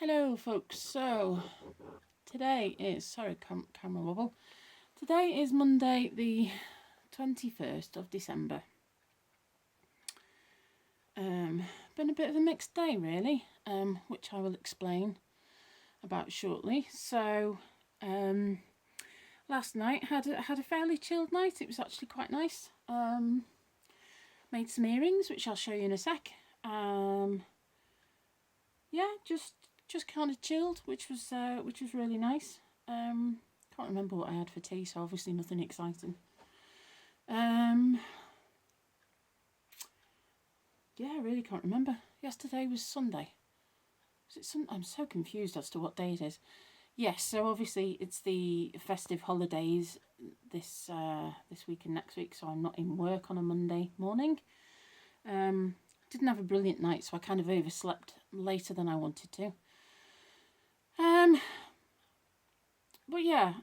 Hello folks, so today is, camera wobble, today is Monday the 21st of December. Been a bit of a mixed day really, which I will explain about shortly. So last night had a fairly chilled night. It was actually quite nice. Made some earrings, which I'll show you in a sec. Yeah, just kind of chilled, which was really nice. Can't remember what I had for tea, so obviously nothing exciting. Yeah, I really can't remember. Yesterday was Sunday. Was it Sunday? I'm so confused as to what day it is. Yes, so obviously it's the festive holidays this week and next week, so I'm not in work on a Monday morning. Didn't have a brilliant night, so I kind of overslept later than I wanted to. But yeah,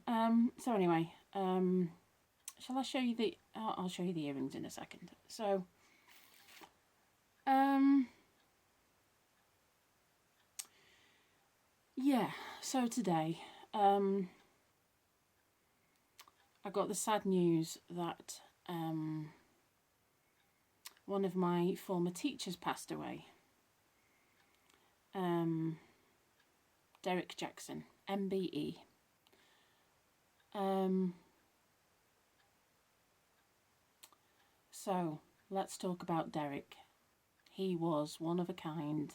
so anyway, shall I show you the, I'll show you the earrings in a second. So, yeah, so today, I got the sad news that, one of my former teachers passed away. Derek Jackson, MBE. So let's talk about Derek. He was one of a kind.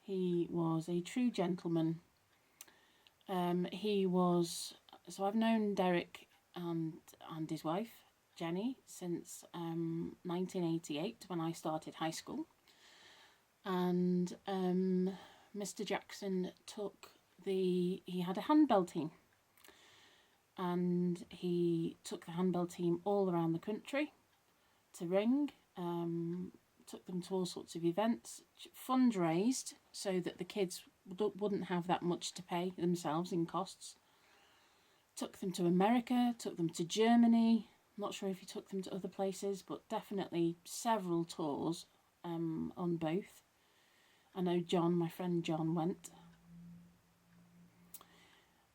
He was a true gentleman. So I've known Derek and his wife, Jenny, since 1988 when I started high school. And Mr. Jackson he had a handbell team. And he took the handbell team all around the country to ring, took them to all sorts of events, fundraised so that the kids wouldn't have that much to pay themselves in costs. Took them to America, took them to Germany. Not sure if he took them to other places, but definitely several tours on both. I know John, my friend John, went.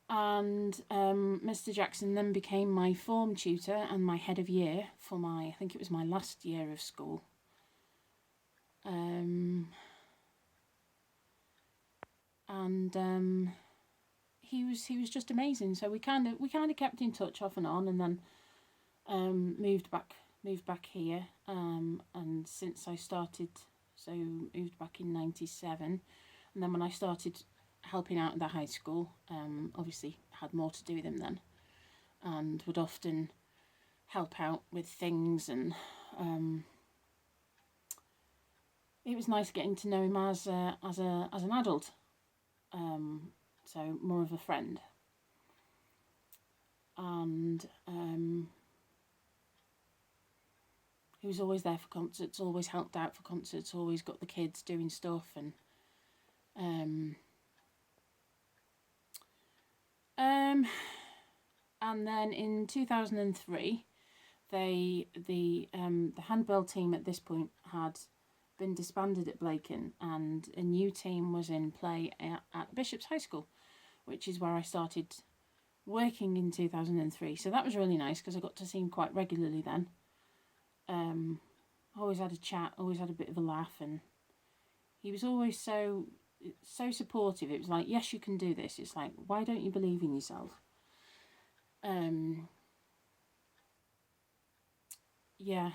And Mr. Jackson then became my form tutor and my head of year for I think it was my last year of school. He was just amazing. So we kind of kept in touch off and on, and then moved back here. And since I started, so moved back in '97, and then when I started helping out at the high school, obviously had more to do with him then, and would often help out with things, and it was nice getting to know him as an adult, so more of a friend. And he was always there for concerts, always helped out for concerts, always got the kids doing stuff, and and then in 2003, the handbell team at this point had been disbanded at Blacon, and a new team was in play at Bishop's High School, which is where I started working in 2003. So that was really nice because I got to see him quite regularly then. Always had a chat, always had a bit of a laugh, and he was always so supportive. It was like, yes, you can do this. It's like, why don't you believe in yourself? Yeah.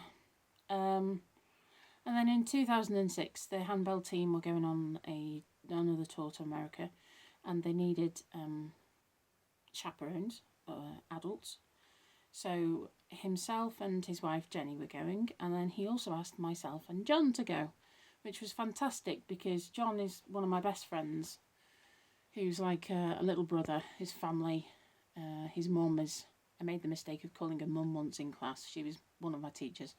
And then in 2006, the handbell team were going on another tour to America, and they needed chaperones, adults. So himself and his wife Jenny were going, and then he also asked myself and John to go, which was fantastic because John is one of my best friends, who's like a little brother. His family, his mum is, I made the mistake of calling her mum once in class. She was one of my teachers,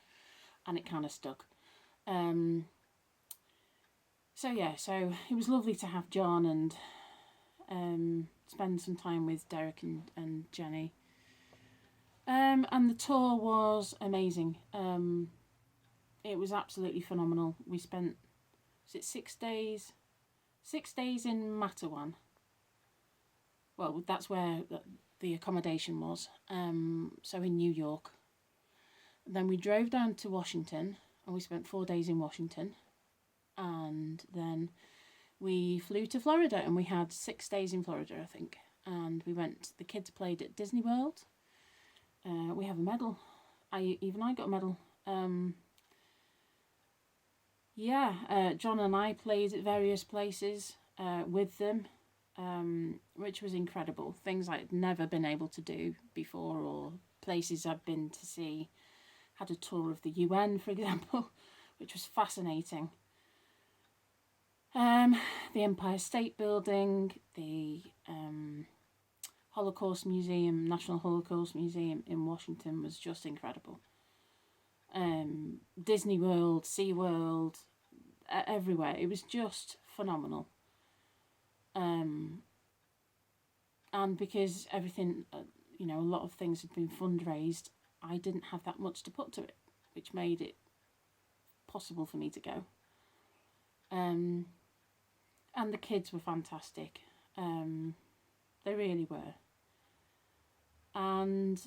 and it kind of stuck. So it was lovely to have John and spend some time with Derek and Jenny. And the tour was amazing. It was absolutely phenomenal. We spent, was it 6 days? 6 days in Matawan. Well, that's where the accommodation was. So in New York. Then we drove down to Washington, and we spent 4 days in Washington. And then we flew to Florida, and we had 6 days in Florida, I think. And the kids played at Disney World. We have a medal. I got a medal. John and I played at various places with them, which was incredible. Things I'd never been able to do before, or places I've been to see. Had a tour of the UN, for example, which was fascinating. The Empire State Building, the Holocaust Museum, National Holocaust Museum in Washington was just incredible. Disney World, Sea World, everywhere. It was just phenomenal. And because everything, a lot of things had been fundraised, I didn't have that much to put to it, which made it possible for me to go. And the kids were fantastic. They really were. And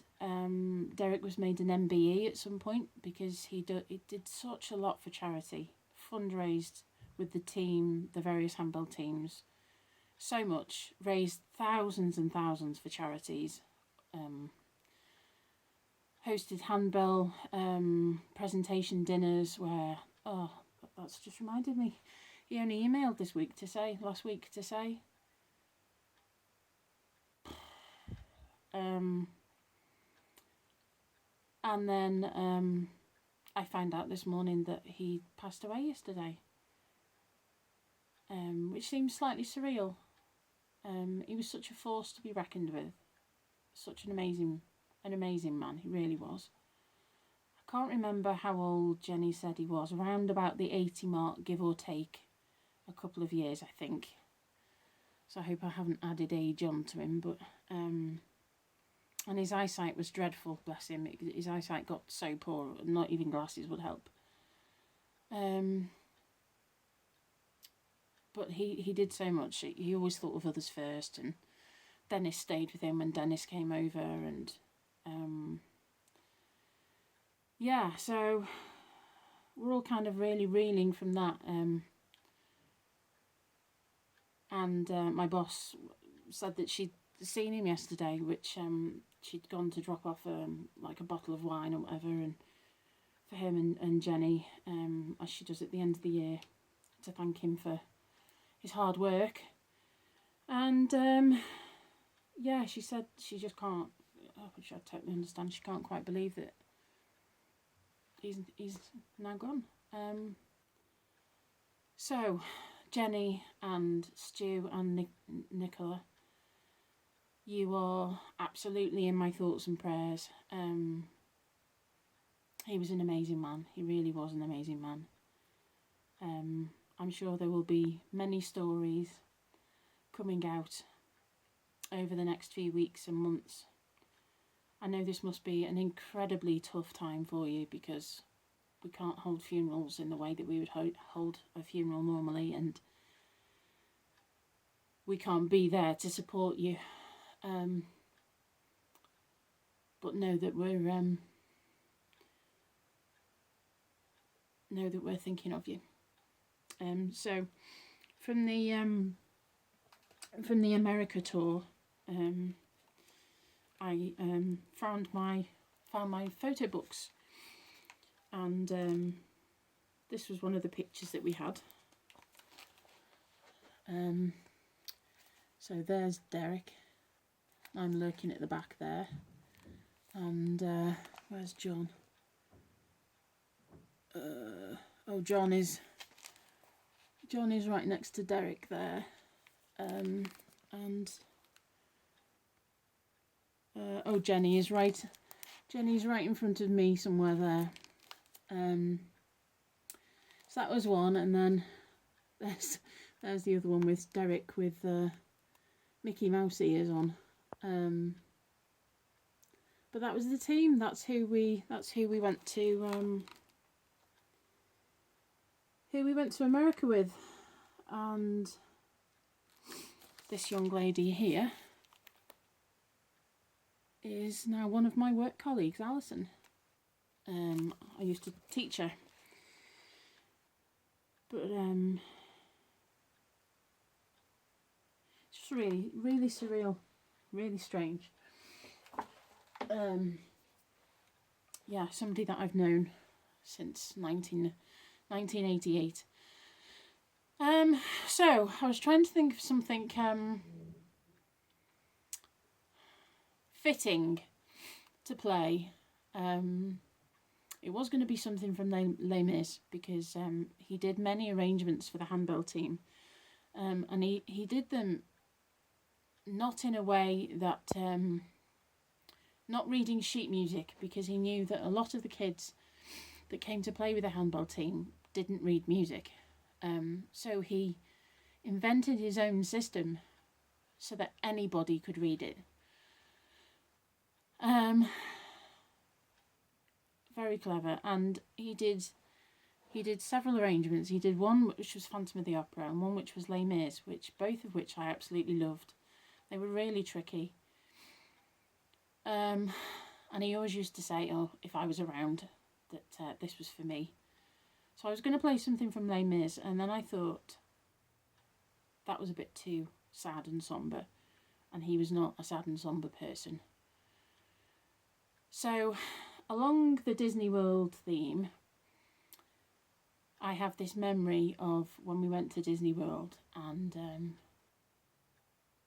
Derek was made an MBE at some point because he did such a lot for charity, fundraised with the team, the various handbell teams, so much, raised thousands and thousands for charities, hosted handbell presentation dinners where, that's just reminded me, he only emailed last week to say, and then I found out this morning that he passed away yesterday, which seems slightly surreal. He was such a force to be reckoned with, such an amazing man, he really was. I can't remember how old Jenny said he was, around about the 80 mark, give or take a couple of years, I think. So I hope I haven't added age on to him, but and his eyesight was dreadful, bless him. His eyesight got so poor, not even glasses would help. But he did so much. He always thought of others first, and Dennis stayed with him when Dennis came over, and so we're all kind of really reeling from that. And my boss said that she'd seen him yesterday, which she'd gone to drop off like a bottle of wine or whatever, and for him and Jenny, as she does at the end of the year, to thank him for his hard work. And she said she just can't, which I totally understand, she can't quite believe that he's now gone. So Jenny and Stu and Nicola, you are absolutely in my thoughts and prayers. He was an amazing man. He really was an amazing man. I'm sure there will be many stories coming out over the next few weeks and months. I know this must be an incredibly tough time for you because we can't hold funerals in the way that we would hold a funeral normally, and we can't be there to support you. But know that we're thinking of you. So from the America tour, I found my photo books, and this was one of the pictures that we had. So there's Derek. I'm lurking at the back there, and where's John? John is right next to Derek there, and Jenny is right. Jenny's right in front of me somewhere there. So that was one, and then there's the other one with Derek with Mickey Mouse ears on. But that was the team. That's who we went to. Who we went to America with, and this young lady here is now one of my work colleagues, Alison. I used to teach her, but it's just really, really surreal, really strange. Yeah, somebody that I've known since 1988. So I was trying to think of something fitting to play. It was going to be something from Les Mis, because he did many arrangements for the handbell team, and he did them not in a way that not reading sheet music, because he knew that a lot of the kids that came to play with the handball team didn't read music. So he invented his own system so that anybody could read it. Very clever, and he did several arrangements. He did one which was Phantom of the Opera and one which was Les Mis, both of which I absolutely loved. They were really tricky. And he always used to say, "Oh, if I was around, that this was for me." So I was going to play something from Les Mis, and then I thought that was a bit too sad and sombre, and he was not a sad and sombre person. So, along the Disney World theme, I have this memory of when we went to Disney World, and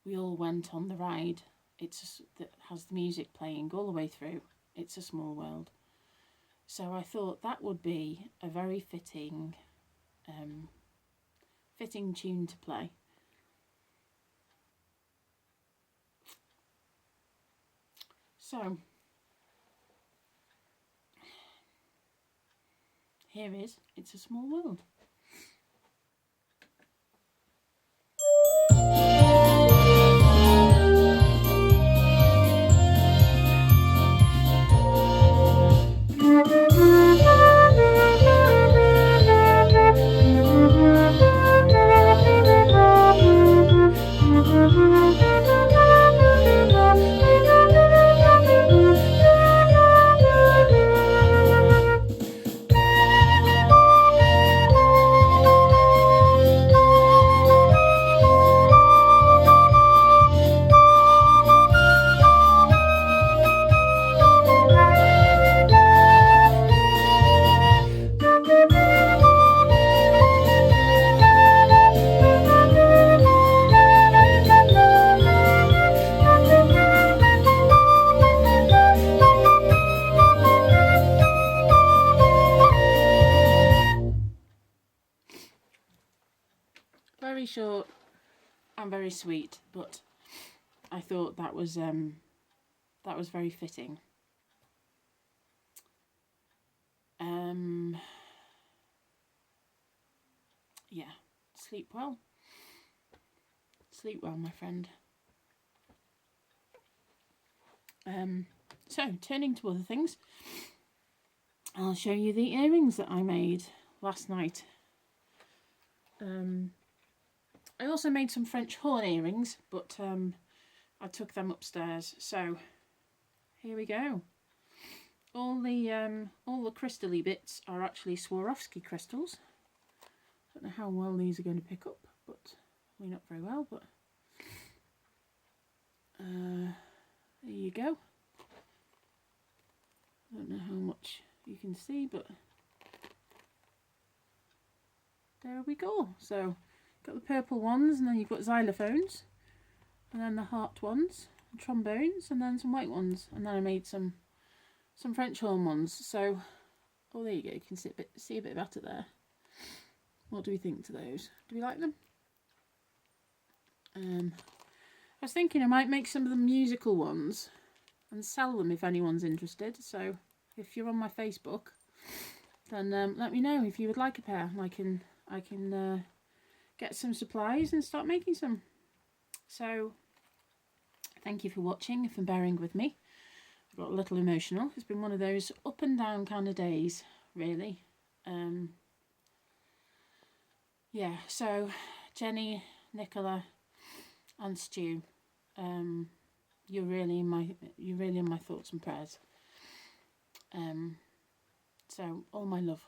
we all went on the ride. That has the music playing all the way through. It's a Small World. So I thought that would be a very fitting tune to play. So here is It's a Small World. Very short and very sweet, but I thought that was very fitting. Yeah, sleep well. Sleep well, my friend. So, turning to other things, I'll show you the earrings that I made last night. I also made some French horn earrings, but I took them upstairs. So here we go. All the crystally bits are actually Swarovski crystals. Don't know how well these are going to pick up, but probably not very well. But there you go. I don't know how much you can see, but there we go. So got the purple ones, and then you've got xylophones, and then the heart ones, and trombones, and then some white ones, and then I made some French horn ones. So, oh, there you go. You can see a bit better there. What do we think to those? Do we like them? I was thinking I might make some of the musical ones and sell them if anyone's interested. So, if you're on my Facebook, then let me know if you would like a pair. I can get some supplies and start making some. So thank you for watching and for bearing with me. I got a little emotional. It's been one of those up and down kind of days, really. Yeah, so Jenny, Nicola and Stu. You're really in my thoughts and prayers. So all my love.